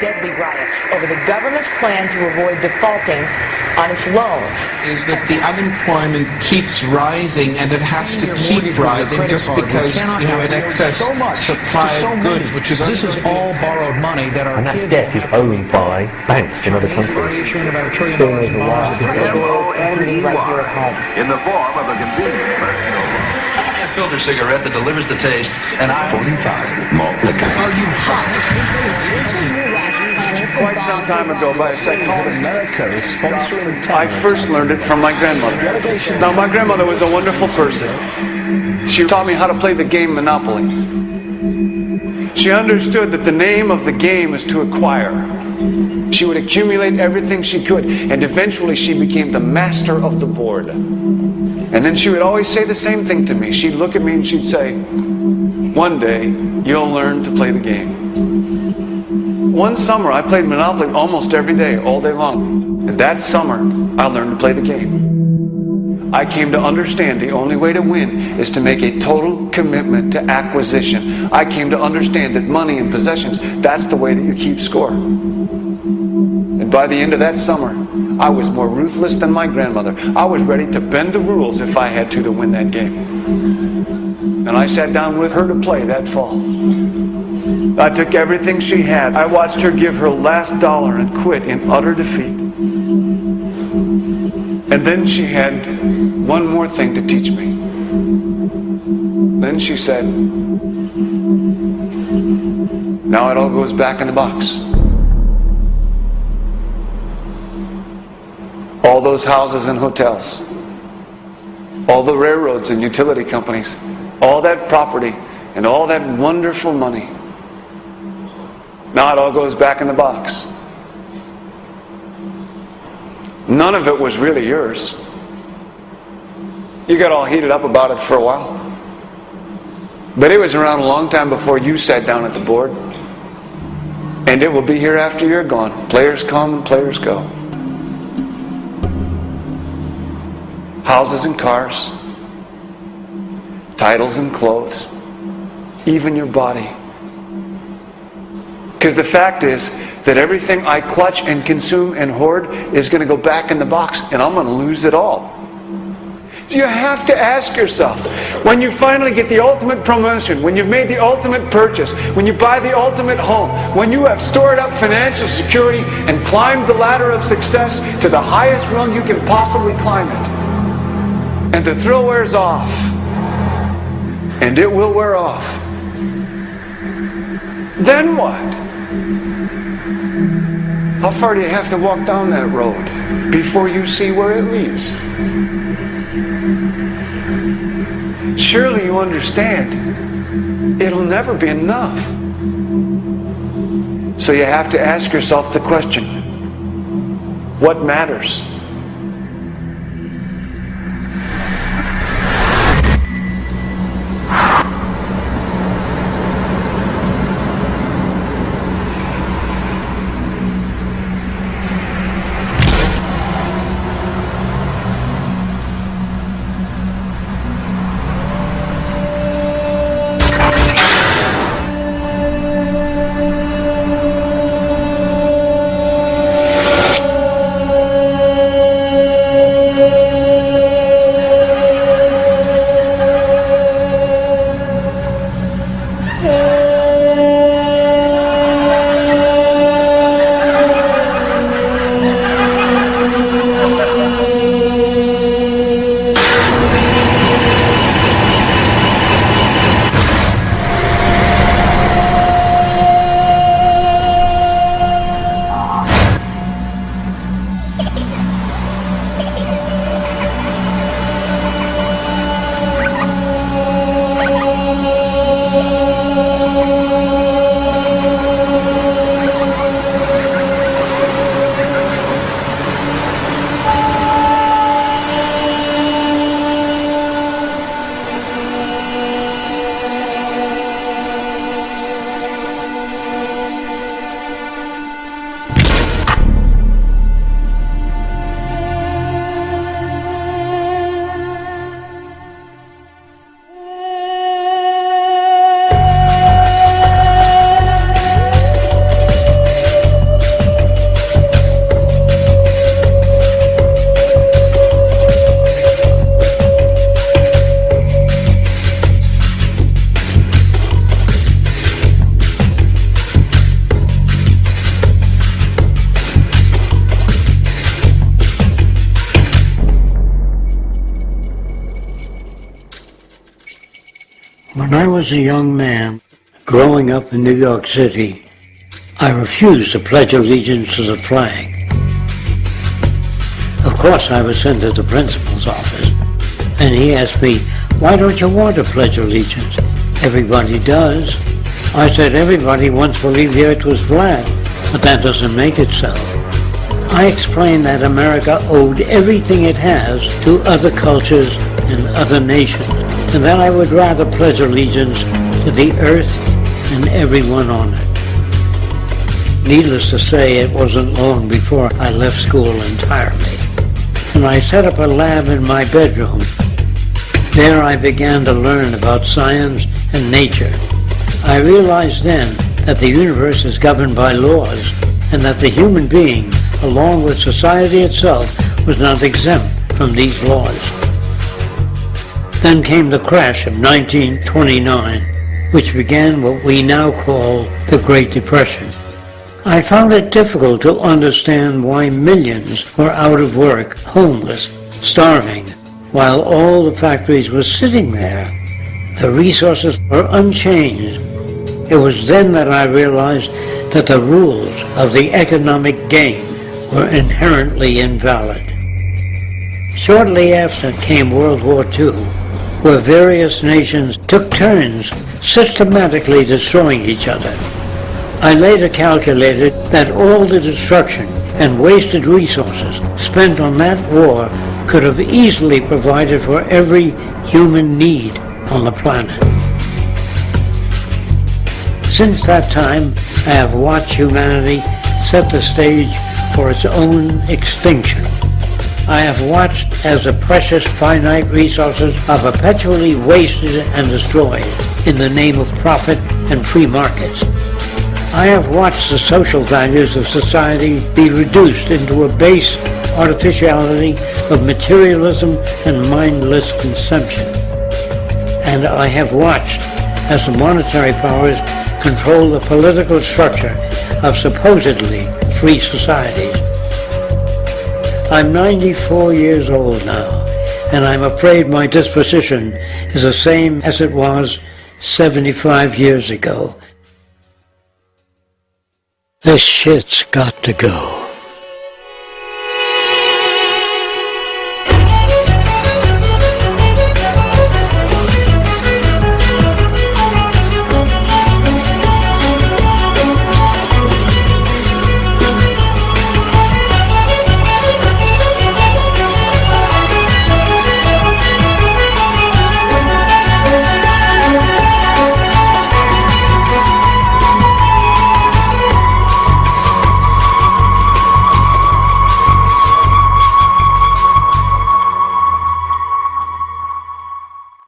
deadly riots over the government's plan to avoid defaulting on its loans. Is that the unemployment keeps rising, and it has to keep rising just because you have an excess supply of goods, which is this is all borrowed money that our and that kids debt is owned by banks in other countries. M-O-N-E-Y, in the form of a convenient personal loan. Filter cigarette that delivers the taste, and I 45 malt liquor. Are you hot? Quite some time ago, by a second, America is sponsoring I first learned it from my grandmother. Now, my grandmother was a wonderful person. She taught me how to play the game Monopoly. She understood that the name of the game is to acquire. She would accumulate everything she could, and eventually she became the master of the board. And then she would always say the same thing to me. She'd look at me and she'd say, "One day, you'll learn to play the game." One summer, I played Monopoly almost every day, all day long. And that summer, I learned to play the game. I came to understand the only way to win is to make a total commitment to acquisition. I came to understand that money and possessions, that's the way that you keep score. And by the end of that summer, I was more ruthless than my grandmother. I was ready to bend the rules if I had to win that game. And I sat down with her to play that fall. I took everything she had. I watched her give her last dollar and quit in utter defeat. And then she had one more thing to teach me. Then she said, "Now it all goes back in the box." All those houses and hotels, all the railroads and utility companies, all that property and all that wonderful money. Now it all goes back in the box. None of it was really yours. You got all heated up about it for a while. But it was around a long time before you sat down at the board. And it will be here after you're gone. Players come and players go. Houses and cars, titles and clothes, even your body. Because the fact is that everything I clutch and consume and hoard is going to go back in the box, and I'm going to lose it all. You have to ask yourself, when you finally get the ultimate promotion, when you've made the ultimate purchase, when you buy the ultimate home, when you have stored up financial security and climbed the ladder of success to the highest rung you can possibly climb it, and the thrill wears off, and it will wear off, then what? How far do you have to walk down that road before you see where it leads? Surely you understand, it'll never be enough. So you have to ask yourself the question, what matters? When I was a young man, growing up in New York City, I refused to pledge allegiance to the flag. Of course, I was sent to the principal's office, and he asked me, "Why don't you want to pledge allegiance? Everybody does." I said, "Everybody once believed the earth was flat, but that doesn't make it so." I explained that America owed everything it has to other cultures and other nations, and that I would rather pledge allegiance to the earth and everyone on it. Needless to say, it wasn't long before I left school entirely, and I set up a lab in my bedroom. There I began to learn about science and nature. I realized then that the universe is governed by laws, and that the human being, along with society itself, was not exempt from these laws. Then came the crash of 1929, which began what we now call the Great Depression. I found it difficult to understand why millions were out of work, homeless, starving, while all the factories were sitting there. The resources were unchanged. It was then that I realized that the rules of the economic game were inherently invalid. Shortly after came World War II, where various nations took turns systematically destroying each other. I later calculated that all the destruction and wasted resources spent on that war could have easily provided for every human need on the planet. Since that time, I have watched humanity set the stage for its own extinction. I have watched as the precious finite resources are perpetually wasted and destroyed in the name of profit and free markets. I have watched the social values of society be reduced into a base artificiality of materialism and mindless consumption. And I have watched as the monetary powers control the political structure of supposedly free societies. I'm 94 years old now, and I'm afraid my disposition is the same as it was 75 years ago. This shit's got to go.